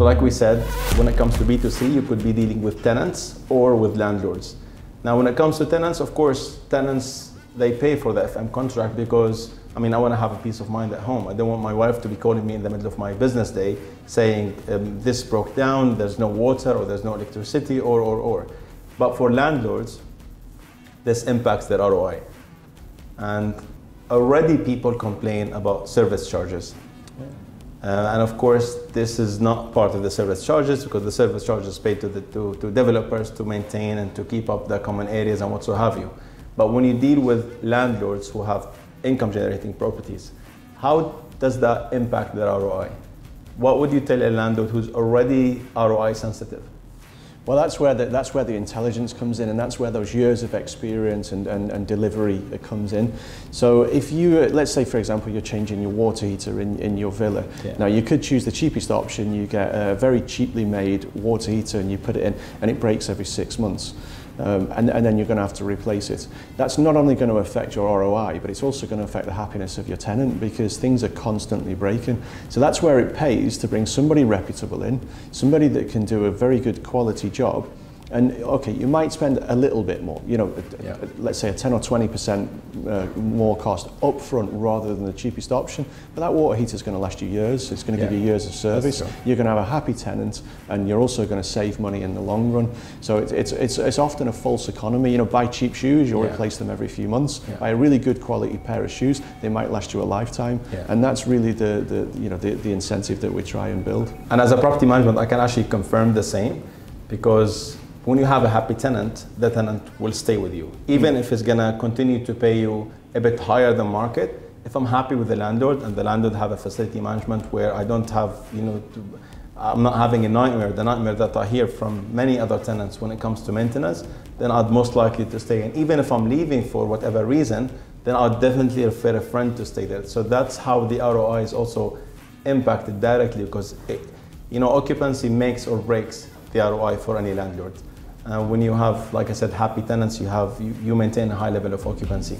So like we said, when it comes to B2C, you could be dealing with tenants or with landlords. Now, when it comes to tenants, of course, tenants, they pay for the FM contract because, I mean, I want to have a peace of mind at home. I don't want my wife to be calling me in the middle of my business day saying this broke down, there's no water or there's no electricity or. But for landlords, this impacts their ROI. And already people complain about service charges. And of course, this is not part of the service charges because the service charges is paid to developers to maintain and to keep up the common areas and what so have you. But when you deal with landlords who have income generating properties, how does that impact their ROI? What would you tell a landlord who's already ROI sensitive? Well, that's where the intelligence comes in, and that's where those years of experience and delivery comes in. So if you, let's say for example, you're changing your water heater in your villa. Yeah. Now you could choose the cheapest option. You get a very cheaply made water heater and you put it in and it breaks every 6 months. And then you're going to have to replace it. That's not only going to affect your ROI, but it's also going to affect the happiness of your tenant because things are constantly breaking. So that's where it pays to bring somebody reputable in, somebody that can do a very good quality job. And okay, you might spend a little bit more, you know, let's say a 10 or 20% more cost up front rather than the cheapest option, but that water heater is going to last you years. It's going to give you years of service. You're going to have a happy tenant, and you're also going to save money in the long run. So it's often a false economy. You know, buy cheap shoes, you'll replace them every few months. Buy a really good quality pair of shoes, they might last you a lifetime. And that's really the incentive that we try and build. And as a property management, I can actually confirm the same, because when you have a happy tenant, the tenant will stay with you. Even if it's gonna continue to pay you a bit higher than market, if I'm happy with the landlord and the landlord have a facility management where I don't have, you know, I'm not having a nightmare, the nightmare that I hear from many other tenants when it comes to maintenance, then I'd most likely to stay. And even if I'm leaving for whatever reason, then I'd definitely refer a friend to stay there. So that's how the ROI is also impacted directly, because you know, occupancy makes or breaks the ROI for any landlord. When you have, like I said, happy tenants, you maintain a high level of occupancy.